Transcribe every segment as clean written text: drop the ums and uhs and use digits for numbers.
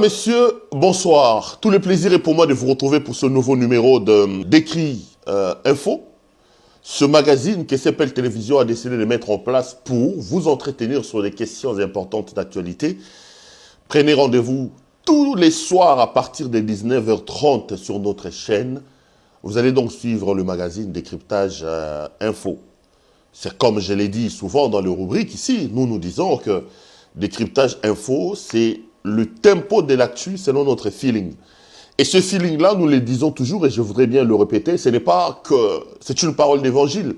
Messieurs, bonsoir. Tout le plaisir est pour moi de vous retrouver pour ce nouveau numéro d'Écrit Info. Ce magazine que CPL Télévision a décidé de mettre en place pour vous entretenir sur les questions importantes d'actualité. Prenez rendez-vous tous les soirs à partir de 19h30 sur notre chaîne. Vous allez donc suivre le magazine Décryptage Info. C'est comme je l'ai dit souvent dans les rubriques ici, nous disons que Décryptage Info, c'est le tempo de l'actu selon notre feeling. Et ce feeling-là, nous le disons toujours, et je voudrais bien le répéter, ce n'est pas que c'est une parole d'évangile.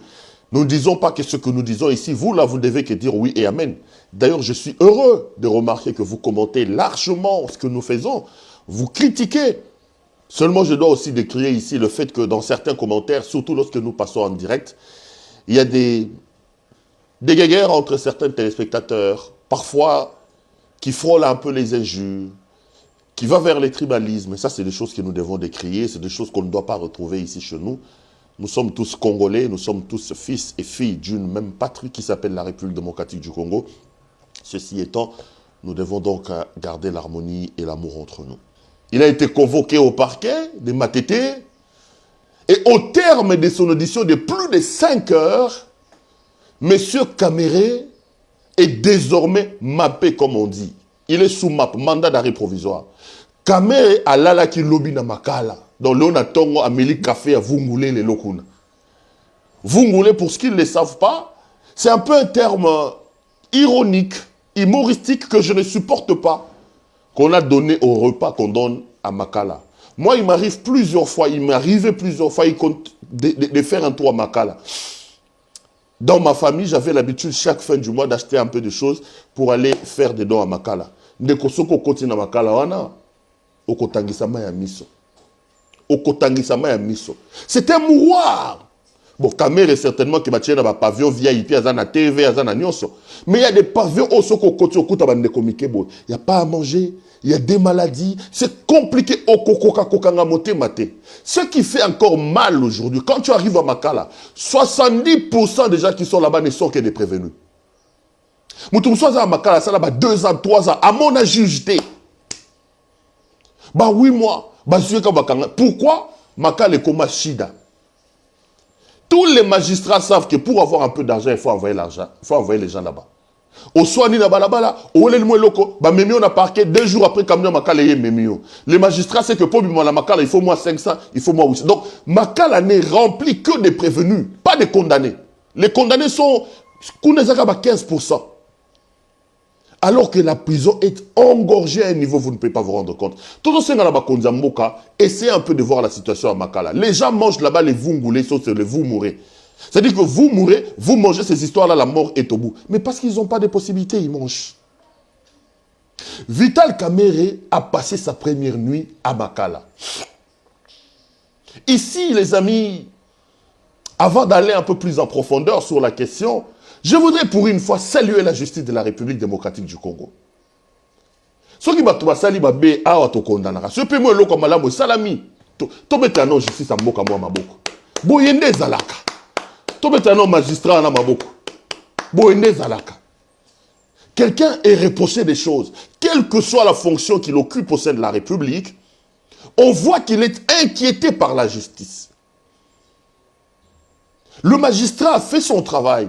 Nous ne disons pas que ce que nous disons ici, vous là, vous ne devez que dire oui et amen. D'ailleurs, je suis heureux de remarquer que vous commentez largement ce que nous faisons. Vous critiquez. Seulement, je dois aussi décrire ici le fait que dans certains commentaires, surtout lorsque nous passons en direct, il y a des guéguerres entre certains téléspectateurs, parfois qui frôlent un peu les injures, qui va vers les tribalismes. Et ça, c'est des choses que nous devons décrier, c'est des choses qu'on ne doit pas retrouver ici chez nous. Nous sommes tous Congolais, nous sommes tous fils et filles d'une même patrie qui s'appelle la République démocratique du Congo. Ceci étant, nous devons donc garder l'harmonie et l'amour entre nous. Il a été convoqué au parquet de Matete, et au terme de son audition de plus de 5 heures, M. Kamere est désormais mappé, comme on dit. Il est sous map, mandat d'arrêt provisoire. Kamere a lala ki lobi na makala. Donc, l'on a tongo Amélie Café à Vungule les lokuna. Vungule, pour ce qu'ils ne savent pas, c'est un peu un terme ironique, humoristique que je ne supporte pas, qu'on a donné au repas qu'on donne à Makala. Moi, il m'arrive plusieurs fois, de faire un tour à Makala. Dans ma famille, j'avais l'habitude chaque fin du mois d'acheter un peu de choses pour aller faire des dons à Makala. Ndekosoko continue à Makala wana, okotangisama ya miso. Okotangisama ya miso. C'est un mouroir. Bon, Kamere certainement qui m'a tiré dans ma pavillon VIP, azana TV, azana nyonso. Mais il y a des pavillons au soko koti okuta bande komike bo. Il n'y a pas à manger, il y a des maladies, c'est compliqué au kokoka kokanga mote mate. Ce qui fait encore mal aujourd'hui, quand tu arrives à Makala, 70% des gens qui sont là-bas ne sont que des prévenus. Moutoumsoisa à Makala, ça là-bas 2 ans, 3 ans, à mon âge jugeté. Bah 8 mois, bah pourquoi Makala est comme Shida? Tous les magistrats savent que pour avoir un peu d'argent, il faut envoyer l'argent, il faut envoyer les gens là-bas. Au soir, ni là-bas, au loko, bah Mémio on a parqué 2 jours après Kamio Makala et Mémio. Les magistrats, c'est que pour la Makala, il faut moins 500, il faut moins 800. Donc, Makala n'est rempli que des prévenus, pas des condamnés. Les condamnés sont, 15%. Alors que la prison est engorgée à un niveau, vous ne pouvez pas vous rendre compte. Tout ce là-bas, essayez un peu de voir la situation à Makala. Les gens mangent là-bas les vungoulés, sauf que vous mourrez. C'est-à-dire que vous mourrez, vous mangez ces histoires-là, la mort est au bout. Mais parce qu'ils n'ont pas de possibilités, ils mangent. Vital Kamere a passé sa première nuit à Makala. Ici, les amis, avant d'aller un peu plus en profondeur sur la question, je voudrais pour une fois saluer la justice de la République démocratique du Congo. Ce qui m'a trouvé sali babé a to condamnera. Ce peut moi loko malamu salami. To betano justice amboka moi maboko. Boyende zalaka. To betano magistrat na maboko. Boyende zalaka. Quelqu'un est reproché des choses, quelle que soit la fonction qu'il occupe au sein de la République, on voit qu'il est inquiété par la justice. Le magistrat a fait son travail.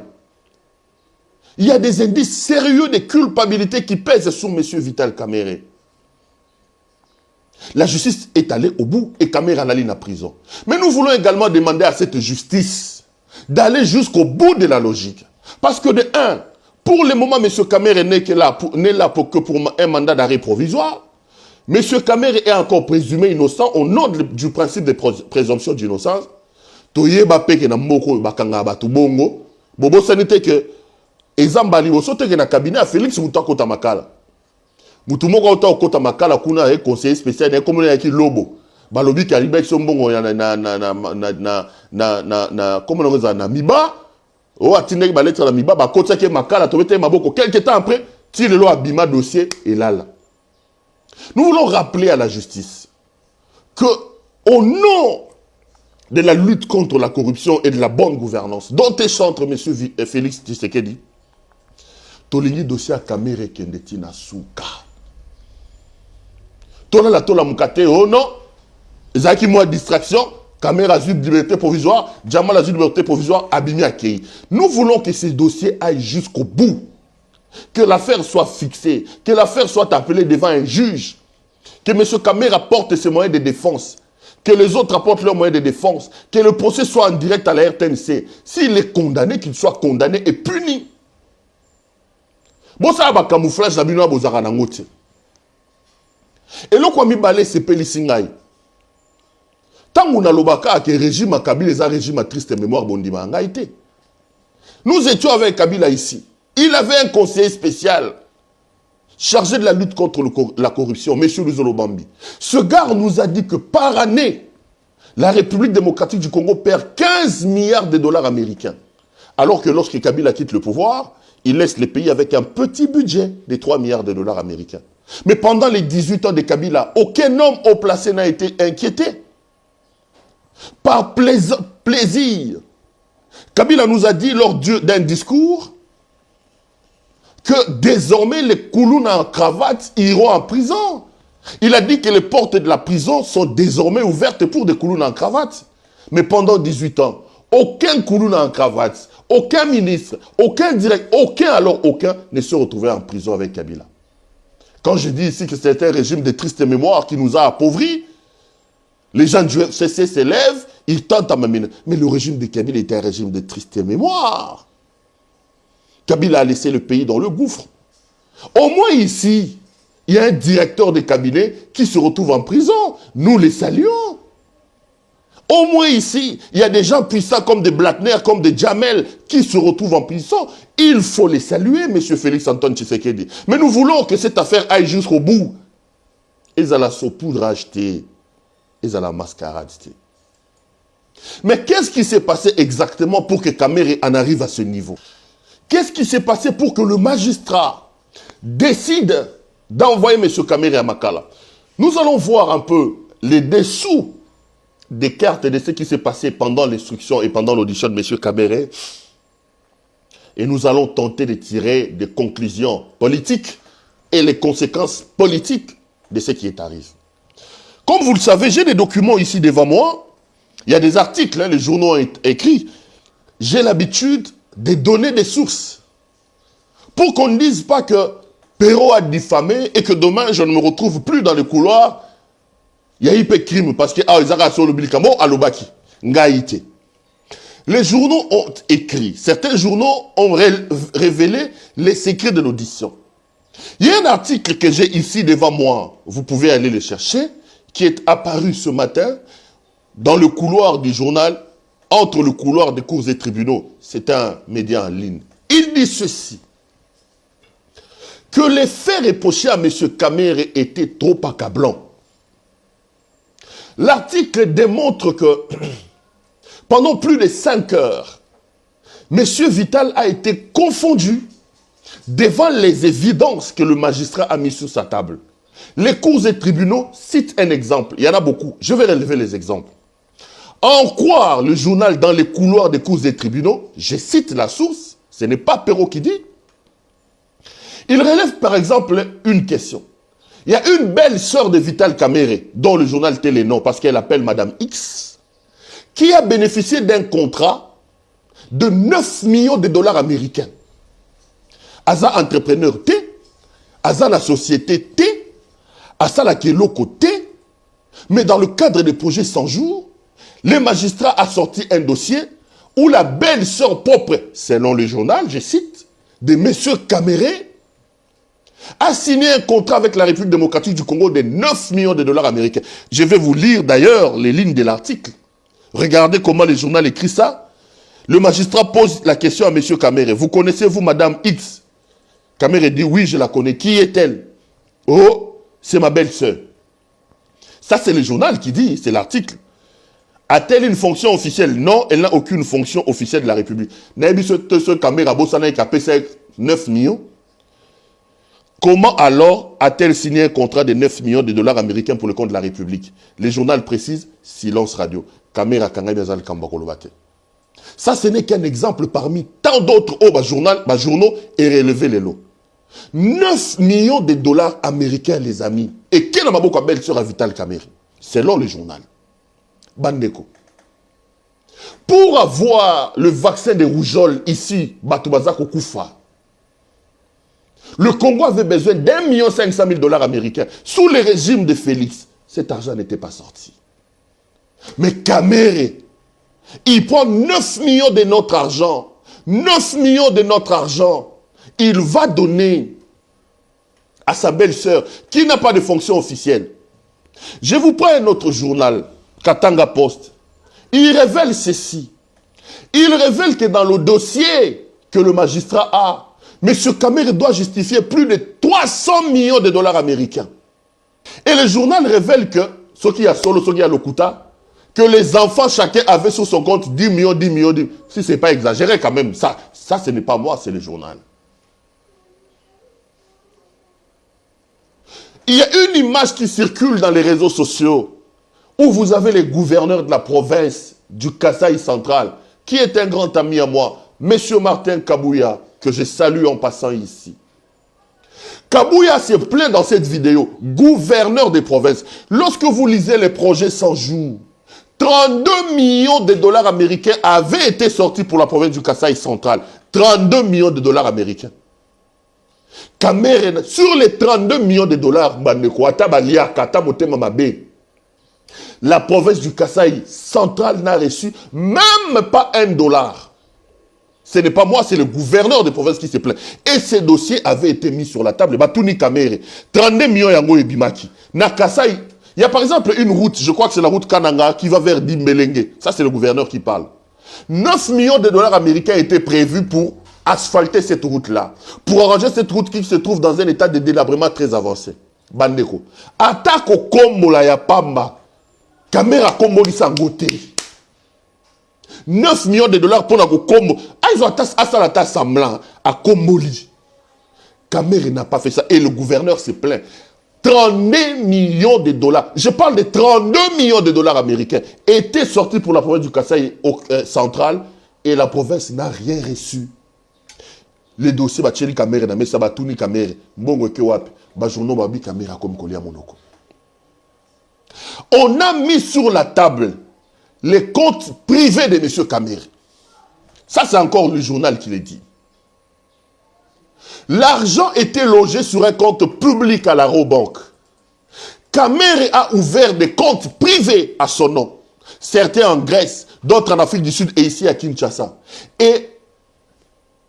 Il y a des indices sérieux de culpabilité qui pèsent sur M. Vital Kamere. La justice est allée au bout et Kamere en allé en prison. Mais nous voulons également demander à cette justice d'aller jusqu'au bout de la logique. Parce que de un, pour le moment, M. Kamere n'est là que pour un mandat d'arrêt provisoire. M. Kamere est encore présumé innocent au nom du principe de présomption d'innocence. Toye bapeke na moko bakanga batu bongo. Bobo sanité que ezambali osote ke na cabinet à Félix Mutakota Makala. Mutumoko ota kota Makala kuna e conseiller spécial e comme yaki lobo. Balobi ki alibe sombongo na comment on dit na miba. O atinde ba lettre na miba ba kota ke Makala tobete maboko quelque temps après tire le abima dossier et là. Nous voulons rappeler à la justice que au nom de la lutte contre la corruption et de la bonne gouvernance, dont est chantre M. Félix Tshisekedi, Tolingi dossier à Kamere Kendeti na Souka. tola mukate, oh non, Zaki moi distraction, caméra de liberté provisoire, Djamal a de liberté provisoire, Abimi Akei. Nous voulons que ces dossiers aillent jusqu'au bout. Que l'affaire soit fixée, que l'affaire soit appelée devant un juge, que M. Kamera apporte ses moyens de défense, que les autres apportent leurs moyens de défense, que le procès soit en direct à la RTNC. S'il est condamné, qu'il soit condamné et puni. Bon, ça va camouflage, la binoa bozara nangote. Et là, quand mi c'est Pélissingaï. Tant qu'on a l'obaka que le régime à Kabila est un régime à triste mémoire, bondima a été. Nous étions avec Kabila ici. Il avait un conseiller spécial chargé de la lutte contre la corruption, M. Luzolo Bambi. Ce gars nous a dit que par année, la République démocratique du Congo perd 15 milliards de dollars américains. Alors que lorsque Kabila quitte le pouvoir, il laisse les pays avec un petit budget de 3 milliards de dollars américains. Mais pendant les 18 ans de Kabila, aucun homme haut placé n'a été inquiété. Par plaisir. Kabila nous a dit lors d'un discours que désormais les Koulouna en cravate iront en prison. Il a dit que les portes de la prison sont désormais ouvertes pour des Koulouna en cravate. Mais pendant 18 ans, aucun Koulouna en cravate, aucun ministre, aucun direct, aucun ne se retrouvait en prison avec Kabila. Quand je dis ici que c'est un régime de triste mémoire qui nous a appauvris, les gens du FCC s'élèvent, ils tentent à m'amener. Mais le régime de Kabila était un régime de triste mémoire. Kabila a laissé le pays dans le gouffre. Au moins ici, il y a un directeur de cabinet qui se retrouve en prison. Nous les saluons. Au moins ici, il y a des gens puissants comme des Blattner, comme des Jamel, qui se retrouvent en prison. Il faut les saluer, M. Félix Antoine Tshisekedi. Mais nous voulons que cette affaire aille jusqu'au bout. Ils ont la saupoudre acheter. Ils ont la mascarade acheter. Mais qu'est-ce qui s'est passé exactement pour que Kamere en arrive à ce niveau? Qu'est-ce qui s'est passé pour que le magistrat décide d'envoyer M. Kamere à Makala? Nous allons voir un peu les dessous des cartes de ce qui s'est passé pendant l'instruction et pendant l'audition de M. Kamere. Et nous allons tenter de tirer des conclusions politiques et les conséquences politiques de ce qui est arrivé. Comme vous le savez, j'ai des documents ici devant moi. Il y a des articles, hein, les journaux ont écrit. J'ai l'habitude de donner des sources. Pour qu'on ne dise pas que Perrault a diffamé et que demain je ne me retrouve plus dans le couloir. Il y a eu un crime parce que les journaux ont écrit. Certains journaux ont révélé les secrets de l'audition. Il y a un article que j'ai ici devant moi. Vous pouvez aller le chercher. Qui est apparu ce matin dans le couloir du journal, entre le couloir des cours et tribunaux. C'est un média en ligne. Il dit ceci. Que les faits reprochés à M. Kamere étaient trop accablants. L'article démontre que pendant plus de 5 heures, M. Vital a été confondu devant les évidences que le magistrat a mis sur sa table. Les cours et tribunaux citent un exemple. Il y en a beaucoup. Je vais relever les exemples. En croire le journal dans les couloirs des cours et tribunaux, je cite la source, ce n'est pas Perrault qui dit. Il relève par exemple une question. Il y a une belle sœur de Vital Kamere, dont le journal Télénon, parce qu'elle appelle Madame X, qui a bénéficié d'un contrat de 9 millions de dollars américains. Aza entrepreneur T, Aza la société T, Asa la Keloko T, mais dans le cadre des projets 100 jours, le magistrat a sorti un dossier où la belle-sœur propre, selon le journal, je cite, de M. Kamere, a signé un contrat avec la République démocratique du Congo de 9 millions de dollars américains. Je vais vous lire d'ailleurs les lignes de l'article. Regardez comment le journal écrit ça. Le magistrat pose la question à M. Kamere. Vous connaissez-vous Madame X? Kamere dit oui, je la connais. Qui est-elle? Oh, c'est ma belle-sœur. Ça, c'est le journal qui dit, c'est l'article. A-t-elle une fonction officielle? Non, elle n'a aucune fonction officielle de la République. Naïbi ce Kamere Bossana qui a payé 9 millions. Comment alors a-t-elle signé un contrat de 9 millions de dollars américains pour le compte de la République? Le journal précise, silence radio. Kamera Kangai Bezal Kambakolobate. Ça, ce n'est qu'un exemple parmi tant d'autres journaux et relever les lots. 9 millions de dollars américains, les amis. Et quel est ma belle-sœur à Vital Kamerhe? Selon le journal. Bandeko. Pour avoir le vaccin de rougeole ici, Batoubaza Kokoufa, le Congo avait besoin d'1,5 million américains. Sous le régime de Félix, cet argent n'était pas sorti. Mais Kamerhe, il prend 9 millions de notre argent. 9 millions de notre argent. Il va donner à sa belle-sœur, qui n'a pas de fonction officielle. Je vous prends un autre journal, Katanga Post. Il révèle ceci. Il révèle que dans le dossier que le magistrat a, M. Kamerhe doit justifier plus de 300 millions de dollars américains. Et le journal révèle que, ce qui a solo, ce qui a l'Okuta, que les enfants, chacun avait sur son compte 10 millions, 10 millions, 10 millions. Si ce n'est pas exagéré quand même, ça ce n'est pas moi, c'est le journal. Il y a une image qui circule dans les réseaux sociaux où vous avez les gouverneurs de la province du Kasaï central, qui est un grand ami à moi, M. Martin Kabouya, que je salue en passant ici. Kabouya s'est plaint dans cette vidéo, gouverneur des provinces. Lorsque vous lisez les projets 100 jours, 32 millions de dollars américains avaient été sortis pour la province du Kasaï central. 32 millions de dollars américains. Kamerhe, sur les 32 millions de dollars, la province du Kasaï central n'a reçu même pas $1. Ce n'est pas moi, c'est le gouverneur des provinces qui se plaint. Et ces dossiers avaient été mis sur la table. Batouni Kamerhe, 32 millions yango et Bimaki. Na Kasaï, il y a par exemple une route, je crois que c'est la route Kananga, qui va vers Dimbelenge. Ça, c'est le gouverneur qui parle. 9 millions de dollars américains étaient prévus pour asphalter cette route-là. Pour arranger cette route qui se trouve dans un état de délabrement très avancé. Bandeko. Attaque au Kombola ya Pamba. Caméra Komboli Sangote. 9 millions de dollars pour la Kombo. Ah, ils ont attaqué semblant à Komboli. Kamerhe n'a pas fait ça. Et le gouverneur se plaint. 32 millions de dollars. Je parle de 32 millions de dollars américains. Étaient sortis pour la province du Kasaï central. Et la province n'a rien reçu. Les dossiers, Bacheli Kamerhe, mais ça va tourner Kamerhe. Mbongo Kewap, Bajourno Babi Kamerhe comme Kolia Monoko. On a mis sur la table les comptes privés de M. Kamerhe. Ça, c'est encore le journal qui le dit. L'argent était logé sur un compte public à la Robank. Kamerhe a ouvert des comptes privés à son nom. Certains en Grèce, d'autres en Afrique du Sud et ici à Kinshasa. Et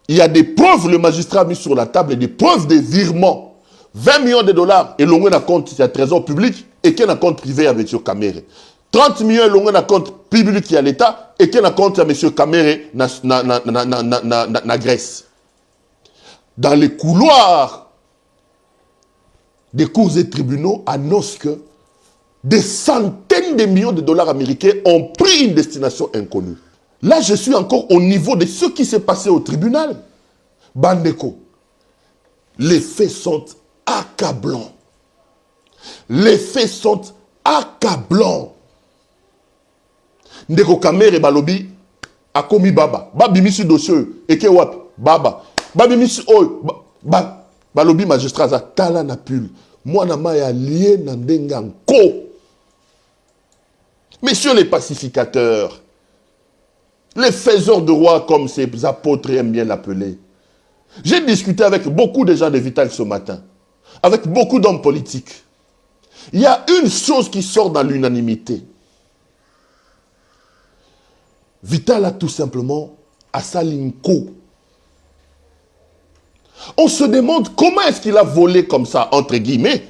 il y a des preuves, le magistrat a mis sur la table, des preuves de virements. 20 millions de dollars et l'on a un compte à trésor public et qu'il y a un compte privé à M. Kamerhe. 30 millions et l'on a un compte public qui est à l'État et qu'il y a un compte à M. Kamerhe na Grèce. Dans les couloirs des cours et tribunaux annoncent que des centaines de millions de dollars américains ont pris une destination inconnue. Là, je suis encore au niveau de ce qui s'est passé au tribunal. Bandeko, les faits sont accablants. Les faits sont accablants. Ndeko Kamerhe balobi a commis baba. Babi misi dossier et ke wap baba. Babi misi oy balobi magistrat za tala na pul. Moi na maya lié na ndenganko. Messieurs les pacificateurs, les faiseurs de rois, comme ces apôtres aiment bien l'appeler. J'ai discuté avec beaucoup de gens de Vital ce matin, avec beaucoup d'hommes politiques. Il y a une chose qui sort dans l'unanimité. Vital a tout simplement Assalinko. On se demande comment est-ce qu'il a volé comme ça, entre guillemets,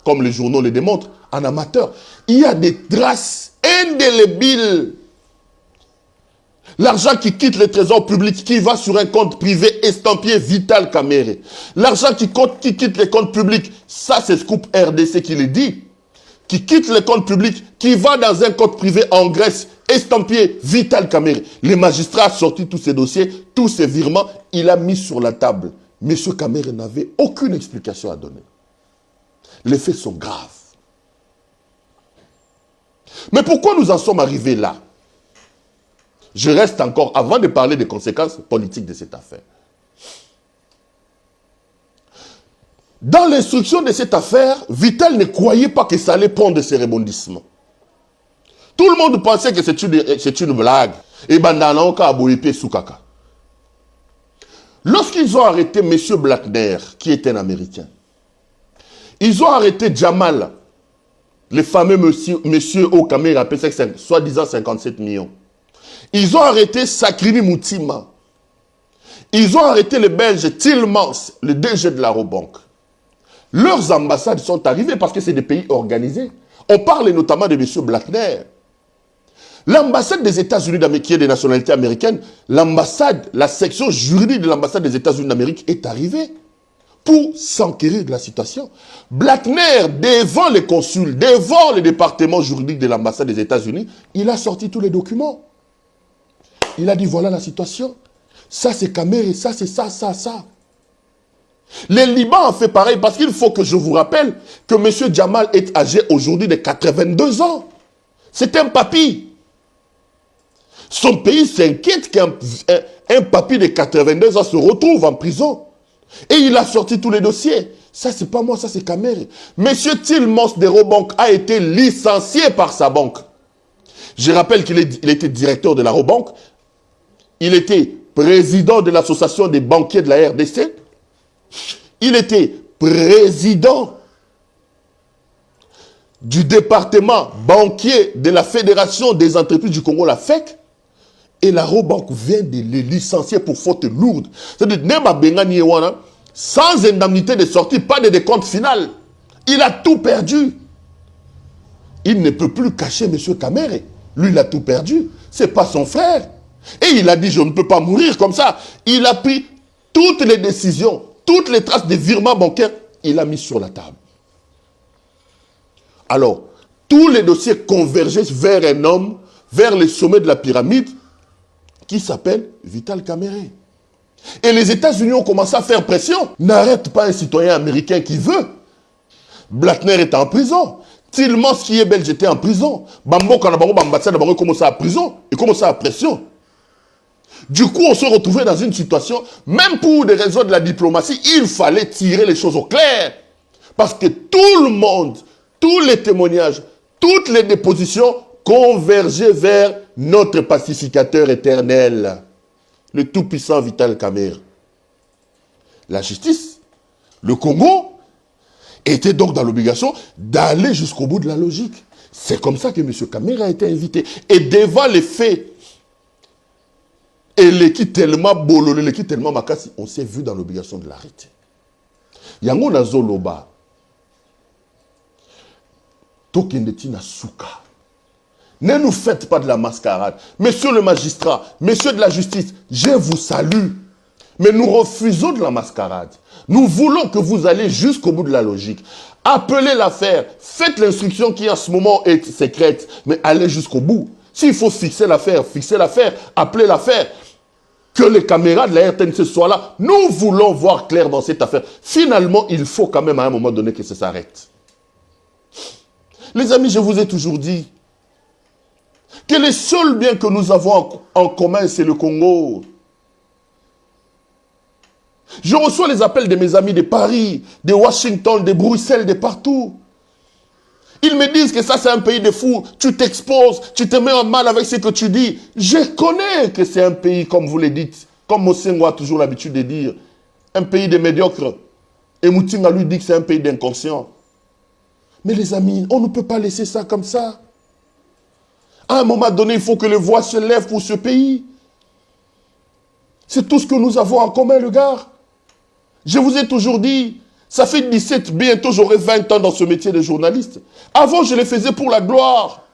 comme les journaux le démontrent, en amateur. Il y a des traces indélébiles. L'argent qui quitte le trésor public, qui va sur un compte privé estampillé Vital Kamerhe. L'argent qui quitte les comptes publics, ça c'est Scoop RDC qui le dit, qui quitte les comptes publics, qui va dans un compte privé en Grèce, estampillé Vital Kamerhe. Les magistrats ont sorti tous ces dossiers, tous ces virements, il a mis sur la table. M. Kamerhe n'avait aucune explication à donner. Les faits sont graves. Mais pourquoi nous en sommes arrivés là? Je reste encore, avant de parler des conséquences politiques de cette affaire. Dans l'instruction de cette affaire, Vital ne croyait pas que ça allait prendre ces rebondissements. Tout le monde pensait que c'est une blague. Et Bandanaoka a boyepé Soukaka. Lorsqu'ils ont arrêté M. Blackner, qui est un Américain, ils ont arrêté Jamal, le fameux monsieur Okame, il appelle ça soi-disant 57 millions. Ils ont arrêté Sakrini Moutima. Ils ont arrêté le Belge Tillmans, le DG de la Robank. Leurs ambassades sont arrivées parce que c'est des pays organisés. On parle notamment de M. Blackner. L'ambassade des États-Unis d'Amérique, qui est de nationalité américaine, l'ambassade, la section juridique de l'ambassade des États-Unis d'Amérique est arrivée pour s'enquérir de la situation. Blackner, devant les consuls, devant le département juridique de l'ambassade des États-Unis, il a sorti tous les documents. Il a dit, voilà la situation. Ça, c'est Caméré, ça, c'est ça, ça, ça. Le Liban a fait pareil parce qu'il faut que je vous rappelle que M. Jamal est âgé aujourd'hui de 82 ans. C'est un papy. Son pays s'inquiète qu'un papy de 82 ans se retrouve en prison. Et il a sorti tous les dossiers. Ça, c'est pas moi, ça, c'est Caméré. M. Tillmans de Robank a été licencié par sa banque. Je rappelle qu'il était directeur de la Robank. Il était président de l'association des banquiers de la RDC. Il était président du département banquier de la Fédération des entreprises du Congo, la FEC. Et la Robank vient de le licencier pour faute lourde. C'est-à-dire, sans indemnité de sortie, pas de décompte final. Il a tout perdu. Il ne peut plus cacher M. Caméré. Lui, il a tout perdu. Ce n'est pas son frère. Et il a dit, je ne peux pas mourir comme ça. Il a pris toutes les décisions, toutes les traces des virements bancaires, il a mis sur la table. Alors, tous les dossiers convergeaient vers un homme, vers le sommet de la pyramide, qui s'appelle Vital Caméré. Et les États-Unis ont commencé à faire pression. N'arrête pas un citoyen américain qui veut. Blackner est en prison. Tillmans, qui est belge, était en prison. Bambo, Kanabango, Bambatsa, Bambo, commençait à prison. Et commençait à pression. Du coup, on se retrouvait dans une situation, même pour des raisons de la diplomatie, il fallait tirer les choses au clair. Parce que tout le monde, tous les témoignages, toutes les dépositions convergeaient vers notre pacificateur éternel, le tout-puissant Vital Caméré. La justice, le Congo, était donc dans l'obligation d'aller jusqu'au bout de la logique. C'est comme ça que M. Caméré a été invité. Et devant les faits, et l'équipe tellement bololé, l'équipe tellement makasi, on s'est vu dans l'obligation de l'arrêter. Yango na zoloba. Tokendeti na souka. Ne nous faites pas de la mascarade. Monsieur le magistrat, messieurs de la justice, je vous salue. Mais nous refusons de la mascarade. Nous voulons que vous alliez jusqu'au bout de la logique. Appelez l'affaire. Faites l'instruction qui en ce moment est secrète. Mais allez jusqu'au bout. S'il faut fixer l'affaire, appelez l'affaire. Que les caméras de la RTNC soient là. Nous voulons voir clair dans cette affaire. Finalement, il faut quand même à un moment donné que ça s'arrête. Les amis, je vous ai toujours dit que les seuls biens que nous avons en commun, c'est le Congo. Je reçois les appels de mes amis de Paris, de Washington, de Bruxelles, de partout. Ils me disent que ça, c'est un pays de fous. Tu t'exposes, tu te mets en mal avec ce que tu dis. Je connais que c'est un pays, comme vous le dites, comme Mosengo a toujours l'habitude de dire, un pays de médiocres. Et Moutinga lui dit que c'est un pays d'inconscients. Mais les amis, on ne peut pas laisser ça comme ça. À un moment donné, il faut que les voix se lèvent pour ce pays. C'est tout ce que nous avons en commun, le gars. Je vous ai toujours dit, ça fait 17, bientôt j'aurai 20 ans dans ce métier de journaliste. Avant, je le faisais pour la gloire.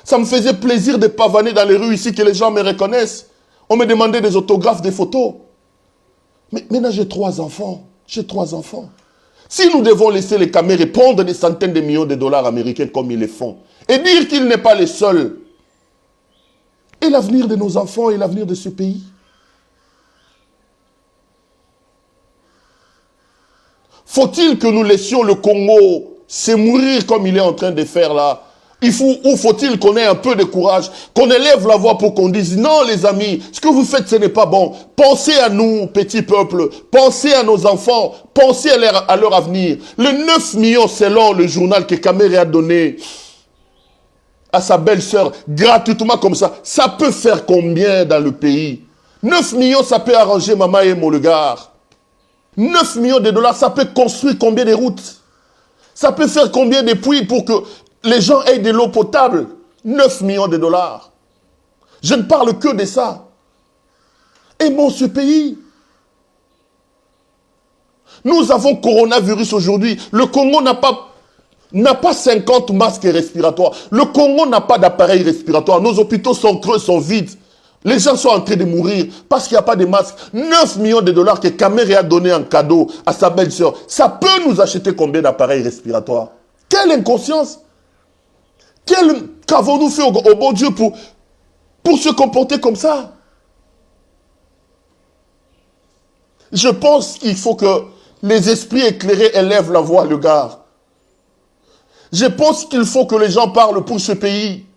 Ça me faisait plaisir de pavaner dans les rues ici, que les gens me reconnaissent. On me demandait des autographes, des photos. Mais maintenant, j'ai 3 enfants. J'ai 3 enfants. Si nous devons laisser les caméras prendre des centaines de millions de dollars américains comme ils le font, et dire qu'il n'est pas le seul, et l'avenir de nos enfants et l'avenir de ce pays? Faut-il que nous laissions le Congo se mourir comme il est en train de faire là, Où faut-il qu'on ait un peu de courage, qu'on élève la voix pour qu'on dise non les amis, ce que vous faites ce n'est pas bon. Pensez à nous, petit peuple, pensez à nos enfants, pensez à leur avenir. Les 9 millions selon le journal que Kamere a donné à sa belle-sœur gratuitement comme ça peut faire combien dans le pays? 9 millions, ça peut arranger Maman et Molgar. 9 millions de dollars, ça peut construire combien de routes? Ça peut faire combien de puits pour que les gens aient de l'eau potable? 9 millions de dollars. Je ne parle que de ça. Aimons ce pays. Nous avons coronavirus aujourd'hui. Le Congo n'a pas 50 masques respiratoires. Le Congo n'a pas d'appareil respiratoire. Nos hôpitaux sont creux, sont vides. Les gens sont en train de mourir parce qu'il n'y a pas de masques. 9 millions de dollars que Kamere a donné en cadeau à sa belle-sœur. Ça peut nous acheter combien d'appareils respiratoires? Quelle inconscience! Qu'avons-nous fait au bon Dieu pour se comporter comme ça? Je pense qu'il faut que les esprits éclairés élèvent la voix, le gars. Je pense qu'il faut que les gens parlent pour ce pays.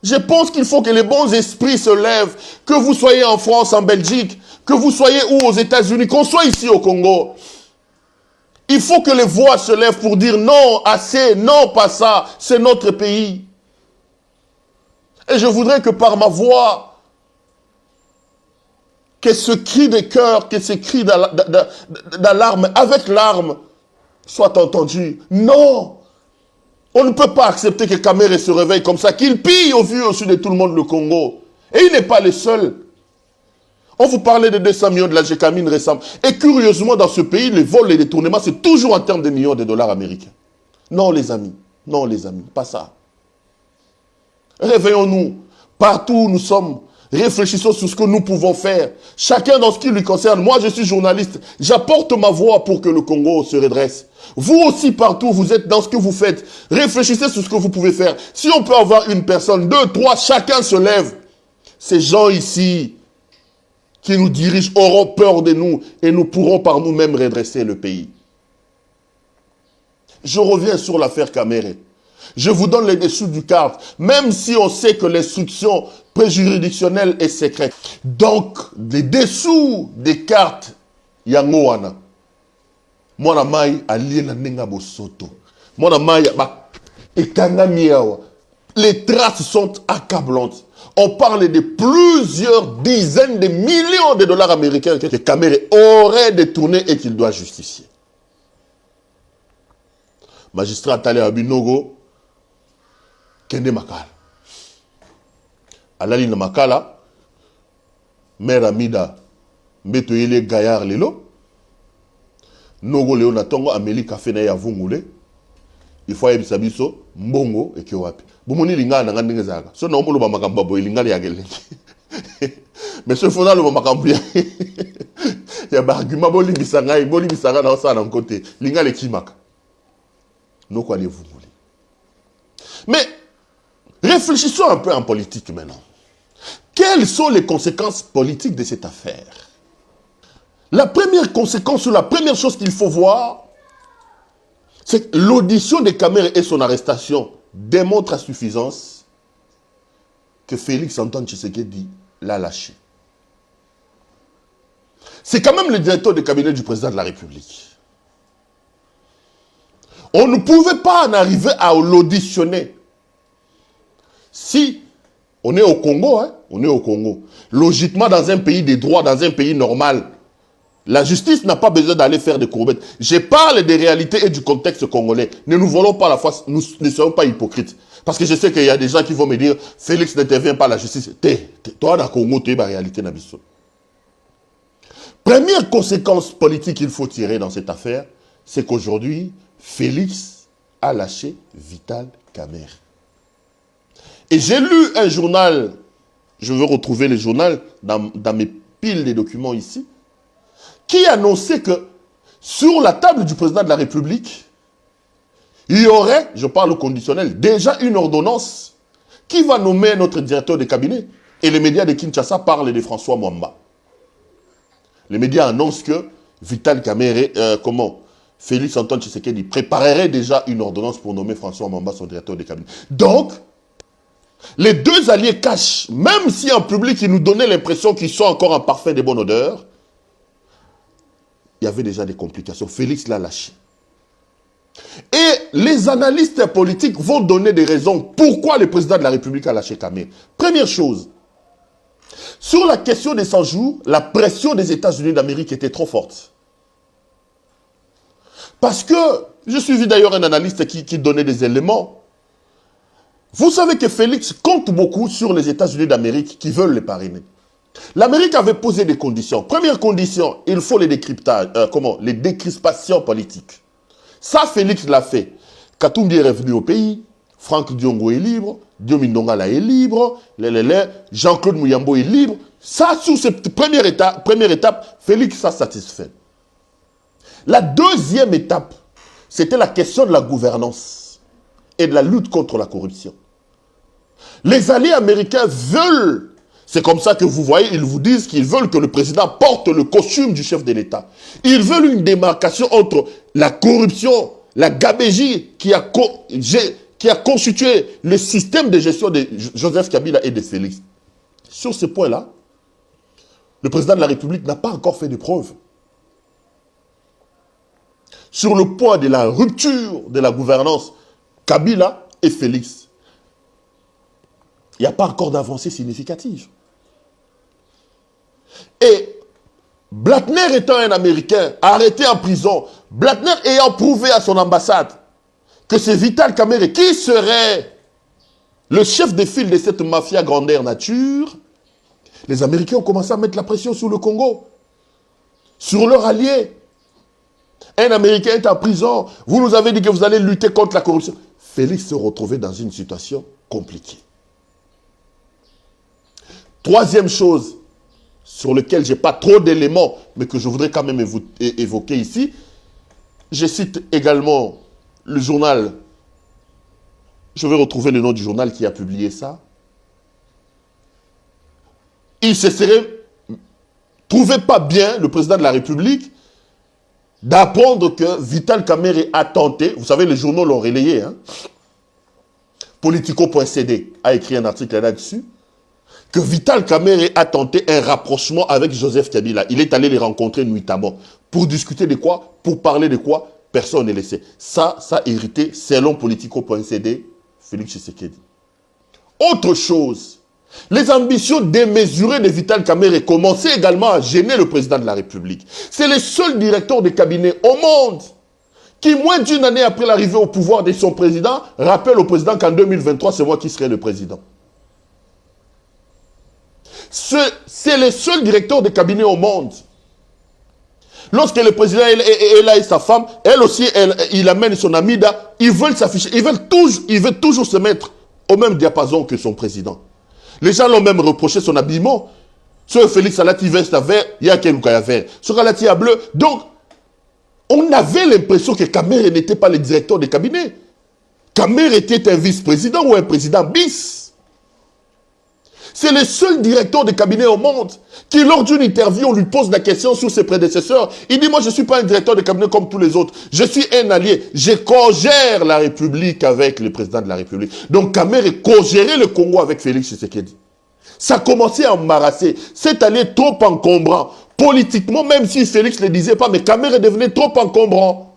Je pense qu'il faut que les bons esprits se lèvent, que vous soyez en France, en Belgique, que vous soyez où aux États-Unis, qu'on soit ici au Congo. Il faut que les voix se lèvent pour dire non, assez, non, pas ça, c'est notre pays. Et je voudrais que par ma voix, que ce cri de cœur, que ce cri d'alarme, avec larmes, soit entendu. Non! On ne peut pas accepter que Kamere se réveille comme ça, qu'il pille au vu au-dessus de tout le monde le Congo. Et il n'est pas le seul. On vous parlait de 200 millions de la Gécamine récemment. Et curieusement, dans ce pays, les vols et les détournements, c'est toujours en termes de millions de dollars américains. Non, les amis. Non, les amis. Pas ça. Réveillons-nous. Partout où nous sommes. Réfléchissons sur ce que nous pouvons faire. Chacun dans ce qui lui concerne. Moi, je suis journaliste. J'apporte ma voix pour que le Congo se redresse. Vous aussi, partout, vous êtes dans ce que vous faites. Réfléchissez sur ce que vous pouvez faire. Si on peut avoir une personne, 2, 3, chacun se lève. Ces gens ici qui nous dirigent auront peur de nous et nous pourrons par nous-mêmes redresser le pays. Je reviens sur l'affaire Kamere. Je vous donne les dessous du cadre, même si on sait que l'instruction préjuridictionnelle est secrète. Donc, les dessous des cartes, yangoana. Mwana mai aliena nenga bosoto. Mwana mai ba ekanga miawa. Les traces sont accablantes. On parle de plusieurs dizaines de millions de dollars américains que Kamere aurait détourné et qu'il doit justifier. Magistrat Tale Abinogo, Kende Makala. Alali na Makala, Mère Amida, Mbetoyele Gaillard Lelo, Nogo Léo Natongo, Amélie Kafena Yavungule, il faut yebisa biso mbongo ekiwapi. Bumoni linga na ngandenge zaka. So na omolo ba makambo boy linga ya gelenge. Mais ce fona lo makambo ya. Ya ba argument bolingisa ngai, bolingisa na osana côté. Linga le kimaka. Noko allez-vous voulez. Mais réfléchissons un peu en politique maintenant. Quelles sont les conséquences politiques de cette affaire? La première conséquence ou la première chose qu'il faut voir, c'est que l'audition de Kamere et son arrestation démontrent à suffisance que Félix Antoine Tshisekedi l'a lâché. C'est quand même le directeur de cabinet du président de la République. On ne pouvait pas en arriver à l'auditionner. Si on est au Congo, hein, on est au Congo. Logiquement, dans un pays des droits, dans un pays normal, la justice n'a pas besoin d'aller faire des courbettes. Je parle des réalités et du contexte congolais. Ne nous volons pas la face, nous ne soyons pas hypocrites. Parce que je sais qu'il y a des gens qui vont me dire, Félix n'intervient pas à la justice. Toi, dans le Congo, tu es la réalité. Première conséquence politique qu'il faut tirer dans cette affaire, c'est qu'aujourd'hui, Félix a lâché Vital Kamere. Et j'ai lu un journal, je veux retrouver le journal dans mes piles de documents ici, qui annonçait que sur la table du président de la République, il y aurait, je parle au conditionnel, déjà une ordonnance qui va nommer notre directeur de cabinet. Et les médias de Kinshasa parlent de François Mwamba. Les médias annoncent que Vital Kamere, Félix Antoine Tshisekedi préparerait déjà une ordonnance pour nommer François Mamba son directeur de cabinet. Donc, les deux alliés cachent, même si en public ils nous donnaient l'impression qu'ils sont encore en parfait de bonne odeur, il y avait déjà des complications. Félix l'a lâché. Et les analystes politiques vont donner des raisons pourquoi le président de la République a lâché Kamere. Première chose, sur la question des 100 jours, la pression des États-Unis d'Amérique était trop forte. Parce que, je suivi d'ailleurs un analyste qui donnait des éléments. Vous savez que Félix compte beaucoup sur les États-Unis d'Amérique qui veulent les parrainer. L'Amérique avait posé des conditions. Première condition, il faut les décryptages, les décrispations politiques. Ça, Félix l'a fait. Katumbi est revenu au pays, Franck Diongo est libre, Diomi Ndongala est libre, Jean-Claude Mouyambo est libre. Ça, sur cette première étape, Félix a satisfait. La deuxième étape, c'était la question de la gouvernance et de la lutte contre la corruption. Les alliés américains veulent, c'est comme ça que vous voyez, ils vous disent qu'ils veulent que le président porte le costume du chef de l'État. Ils veulent une démarcation entre la corruption, la gabégie qui a constitué le système de gestion de Joseph Kabila et de Félix. Sur ce point-là, le président de la République n'a pas encore fait de preuves. Sur le point de la rupture de la gouvernance, Kabila et Félix, il n'y a pas encore d'avancée significative. Et Blattner étant un Américain arrêté en prison, Blattner ayant prouvé à son ambassade que c'est Vital Kamerhe qui serait le chef de file de cette mafia grandeur nature, les Américains ont commencé à mettre la pression sur le Congo, sur leurs alliés. Un Américain est en prison, vous nous avez dit que vous allez lutter contre la corruption. Félix se retrouvait dans une situation compliquée. Troisième chose, sur laquelle je n'ai pas trop d'éléments, mais que je voudrais quand même évoquer ici, je cite également le journal, je vais retrouver le nom du journal qui a publié ça. Il se serait trouvé pas bien, le président de la République, d'apprendre que Vital Kamerhe a tenté, vous savez, les journaux l'ont relayé, hein, Politico.cd a écrit un article là-dessus, que Vital Kamerhe a tenté un rapprochement avec Joseph Kabila. Il est allé les rencontrer nuitamment. Pour discuter de quoi? Pour parler de quoi? Personne n'est laissé. Ça a hérité, selon Politico.cd, Félix Tshisekedi. Autre chose, les ambitions démesurées de Vital Kamerhe commençaient également à gêner le président de la République. C'est le seul directeur de cabinet au monde qui, moins d'une année après l'arrivée au pouvoir de son président, rappelle au président qu'en 2023, c'est moi qui serai le président. C'est le seul directeur de cabinet au monde. Lorsque le président est là et sa femme, elle aussi, il amène son amida, ils veulent s'afficher, ils veulent toujours se mettre au même diapason que son président. Les gens l'ont même reproché son habillement. Sur Félix Alati veste à vert, il y a Keloukaya vert. Sur Alati à bleu. Donc, on avait l'impression que Kamerhe n'était pas le directeur de cabinet. Kamerhe était un vice-président ou un président bis. C'est le seul directeur de cabinet au monde qui, lors d'une interview, on lui pose la question sur ses prédécesseurs. Il dit, moi, je ne suis pas un directeur de cabinet comme tous les autres. Je suis un allié. Je co-gère la République avec le président de la République. Donc, Kamerhe co-gérait le Congo avec Félix Tshisekedi. Ça commençait à embarrasser. Cet allié trop encombrant. Politiquement, même si Félix ne le disait pas, mais Kamerhe devenait trop encombrant.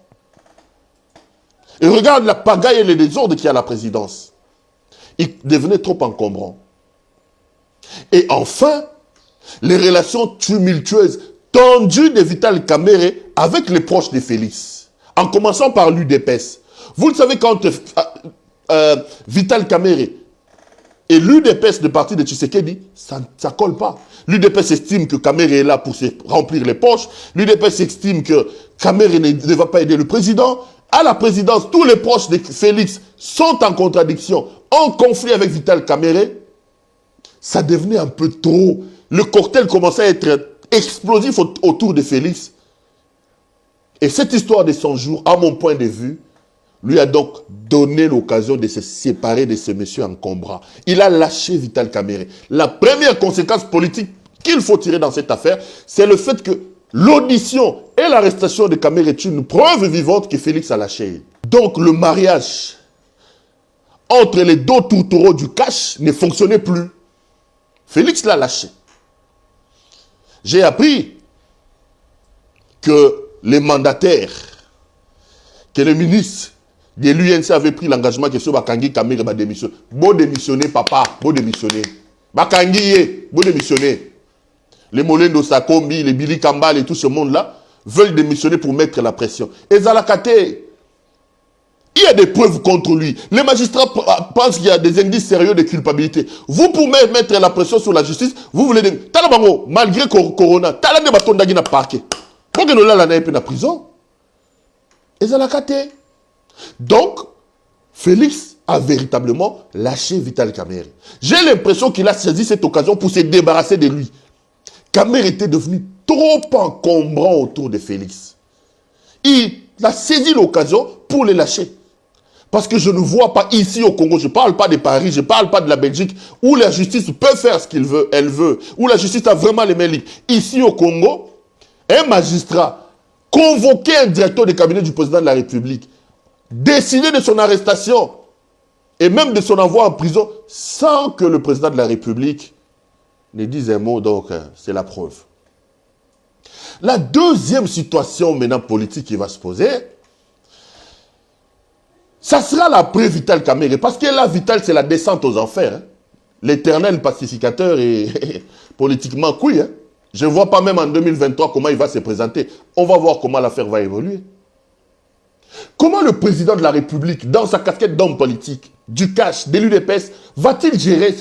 Et regarde la pagaille et les désordres qu'il y a à la présidence. Il devenait trop encombrant. Et enfin, les relations tumultueuses, tendues de Vital Kamerhe avec les proches de Félix. En commençant par l'UDPS. Vous le savez, quand Vital Kamerhe et l'UDPS, le parti de Tshisekedi, ça ne colle pas. L'UDPS estime que Kamerhe est là pour se remplir les poches. L'UDPS estime que Kamerhe ne va pas aider le président. À la présidence, tous les proches de Félix sont en contradiction, en conflit avec Vital Kamerhe. Ça devenait un peu trop. Le cocktail commençait à être explosif autour de Félix. Et cette histoire de 100 jours, à mon point de vue, lui a donc donné l'occasion de se séparer de ce monsieur encombrant. Il a lâché Vital Kamerhe. La première conséquence politique qu'il faut tirer dans cette affaire, c'est le fait que l'audition et l'arrestation de Kamere est une preuve vivante que Félix a lâché. Donc le mariage entre les deux tourtereaux du cash ne fonctionnait plus. Félix l'a lâché. J'ai appris que les mandataires, que le ministre de l'UNC avait pris l'engagement que ce Bakangi Kamere va démissionner. Bon démissionner, papa, bon démissionner. Bakangi, bon démissionner. Les Molendo Sakombi, les Billy Kambal et tout ce monde-là veulent démissionner pour mettre la pression. Et Zalakate, il y a des preuves contre lui. Les magistrats pensent qu'il y a des indices sérieux de culpabilité. Vous pouvez mettre la pression sur la justice, vous voulez... Talabango, malgré Corona, Talande Batondagi na parquet. Pourquoi nous l'avons dans la prison? Et Zalakate. Donc, Félix a véritablement lâché Vital Kamere. J'ai l'impression qu'il a saisi cette occasion pour se débarrasser de lui. Kamere était devenu trop encombrant autour de Félix. Il a saisi l'occasion pour le lâcher. Parce que je ne vois pas ici au Congo, je ne parle pas de Paris, je ne parle pas de la Belgique, où la justice peut faire ce qu'elle veut, où la justice a vraiment les mains libres. Ici au Congo, un magistrat convoquait un directeur de cabinet du président de la République, décider de son arrestation et même de son envoi en prison sans que le président de la République ne dise un mot, donc c'est la preuve. La deuxième situation maintenant politique qui va se poser, ça sera l'après Vital Kamere, parce que là, Vital, c'est la descente aux enfers. Hein. L'éternel pacificateur est politiquement couille. Hein. Je ne vois pas même en 2023 comment il va se présenter. On va voir comment l'affaire va évoluer. Comment le président de la République, dans sa casquette d'homme politique, du cash, de l'UDPS, va-t-il gérer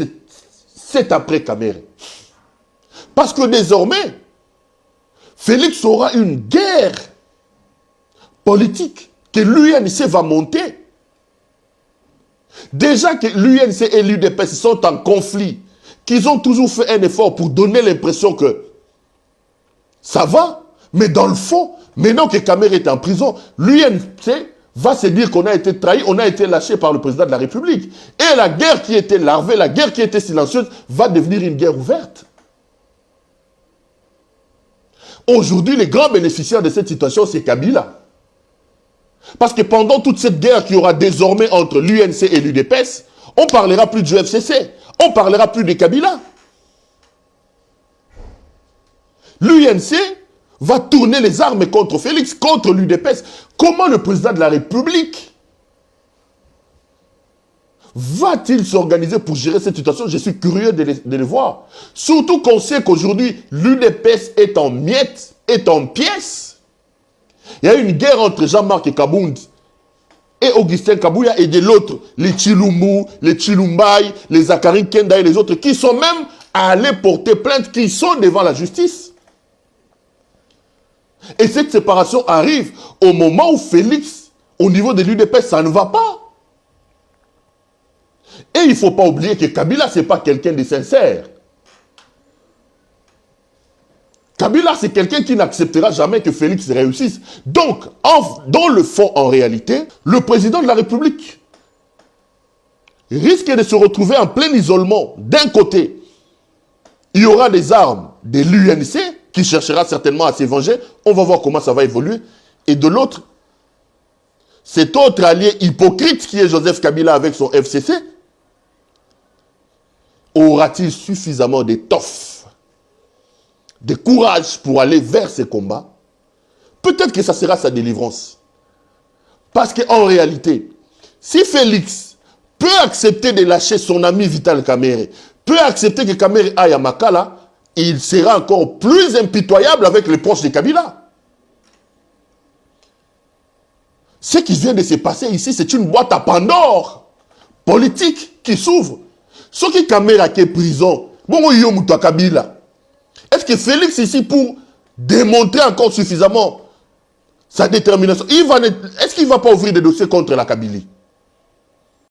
cet après-Kamere? Parce que désormais, Félix aura une guerre politique que l'UNC va monter. Déjà que l'UNC et l'UDPS sont en conflit, qu'ils ont toujours fait un effort pour donner l'impression que ça va, mais dans le fond, maintenant que Kamere est en prison, l'UNC va se dire qu'on a été trahi, on a été lâché par le président de la République. Et la guerre qui était larvée, la guerre qui était silencieuse, va devenir une guerre ouverte. Aujourd'hui, les grands bénéficiaires de cette situation, c'est Kabila. Parce que pendant toute cette guerre qu'il y aura désormais entre l'UNC et l'UDPS, on ne parlera plus du FCC, on ne parlera plus de Kabila. L'UNC va tourner les armes contre Félix, contre l'UDPS. Comment le président de la République va-t-il s'organiser pour gérer cette situation? Je suis curieux de le voir. Surtout qu'on sait qu'aujourd'hui, l'UDPS est en miettes, est en pièces. Il y a une guerre entre Jean-Marc Kabound et Augustin Kabouya et de l'autre, les Chilumbu, les Chilumbai, les Zakari Kenda et les autres qui sont même allés porter plainte, qui sont devant la justice. Et cette séparation arrive au moment où Félix, au niveau de l'UDPS, ça ne va pas. Et il ne faut pas oublier que Kabila, ce n'est pas quelqu'un de sincère. Kabila, c'est quelqu'un qui n'acceptera jamais que Félix réussisse. Donc, dans le fond, en réalité, le président de la République risque de se retrouver en plein isolement. D'un côté, il y aura des armes de l'UNC qui cherchera certainement à se venger. On va voir comment ça va évoluer. Et de l'autre, cet autre allié hypocrite qui est Joseph Kabila avec son FCC, aura-t-il suffisamment d'étoffe, de courage pour aller vers ces combats? Peut-être que ça sera sa délivrance. Parce qu'en réalité, si Félix peut accepter de lâcher son ami Vital Kamere, peut accepter que Kamere aille à Makala, il sera encore plus impitoyable avec les proches de Kabila. Ce qui vient de se passer ici, c'est une boîte à Pandore politique qui s'ouvre. Ce qui Kamere qui est prison, bon, il y a Kabila. Est-ce que Félix ici, pour démontrer encore suffisamment sa détermination, est-ce qu'il ne va pas ouvrir des dossiers contre la Kabylie?